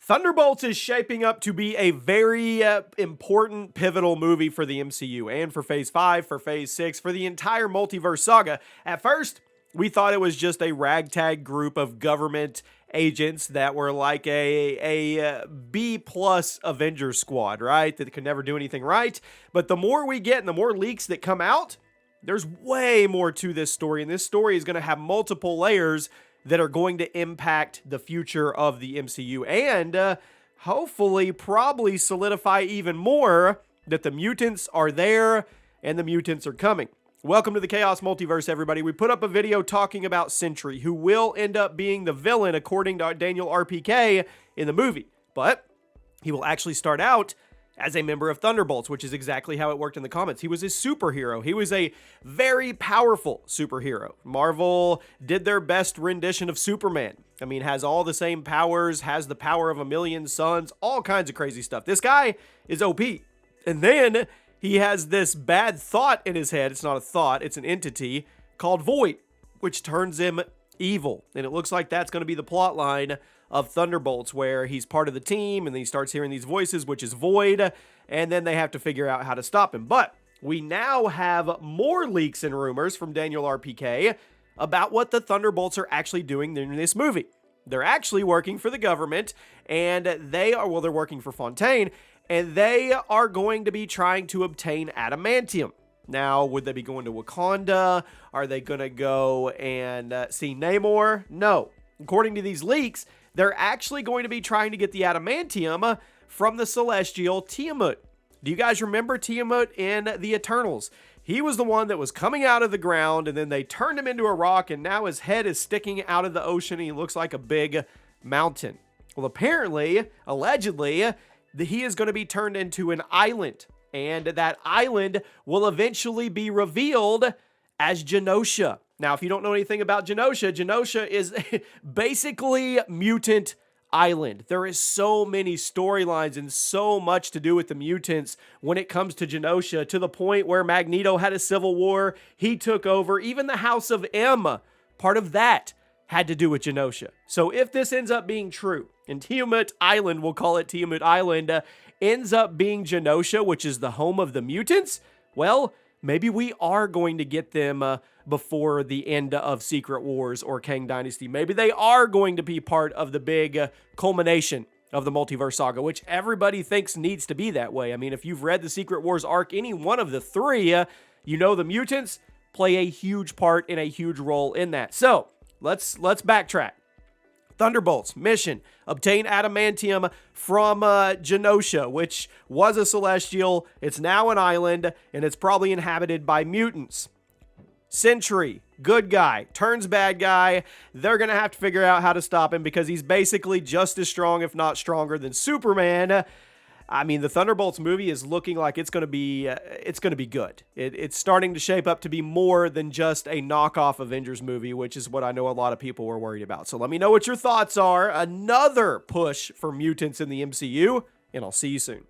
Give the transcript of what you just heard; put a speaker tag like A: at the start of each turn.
A: Thunderbolts is shaping up to be a very important, pivotal movie for the MCU and for Phase 5, for Phase 6, for the entire multiverse saga. At first, we thought it was just a ragtag group of government agents that were like a B-plus Avengers squad, right? That could never do anything right. But the more we get and the more leaks that come out, there's way more to this story. And this story is going to have multiple layers that are going to impact the future of the MCU and hopefully probably solidify even more that the mutants are there and the mutants are coming. Welcome to the Chaos Multiverse, everybody. We put up a video talking about Sentry, who will end up being the villain according to Daniel RPK in the movie, but he will actually start out as a member of Thunderbolts, which is exactly how it worked in the comics. He was a superhero. He was a very powerful superhero. Marvel did their best rendition of Superman. I mean, has all the same powers, has the power of a million suns, all kinds of crazy stuff. This guy is OP. And then he has this bad thought in his head. It's not a thought, it's an entity called Void, which turns him evil. And it looks like that's going to be the plot line of Thunderbolts, where he's part of the team and then he starts hearing these voices, which is Void, and then they have to figure out how to stop him. But we now have more leaks and rumors from Daniel RPK about what the Thunderbolts are actually doing in this movie. They're actually working for the government, and they're working for Fontaine, and they are going to be trying to obtain adamantium. Now, would they be going to Wakanda? Are they going to go and see Namor? No. According to these leaks, they're actually going to be trying to get the adamantium from the celestial Tiamat. Do you guys remember Tiamat in the Eternals? He was the one that was coming out of the ground, and then they turned him into a rock, and now his head is sticking out of the ocean, and he looks like a big mountain. Well, apparently, allegedly, he is going to be turned into an island, and that island will eventually be revealed as Genosha. Now, if you don't know anything about Genosha, Genosha is basically Mutant Island. There is so many storylines and so much to do with the mutants when it comes to Genosha, to the point where Magneto had a civil war, he took over, even the House of M, part of that had to do with Genosha. So if this ends up being true, and Tiamat Island, we'll call it Tiamat Island, ends up being Genosha, which is the home of the mutants, well, maybe we are going to get them before the end of Secret Wars or Kang Dynasty. Maybe they are going to be part of the big culmination of the multiverse saga, which everybody thinks needs to be that way. I mean, if you've read the Secret Wars arc, any one of the three, you know the mutants play a huge part and a huge role in that. So let's backtrack. Thunderbolts mission: obtain adamantium from Genosha, which was a celestial. It's now an island, and it's probably inhabited by mutants. Sentry, good guy, turns bad guy. They're going to have to figure out how to stop him because he's basically just as strong, if not stronger, than Superman. I mean, the Thunderbolts movie is looking like it's going to be good. It's starting to shape up to be more than just a knockoff Avengers movie, which is what I know a lot of people were worried about. So let me know what your thoughts are. Another push for mutants in the MCU, and I'll see you soon.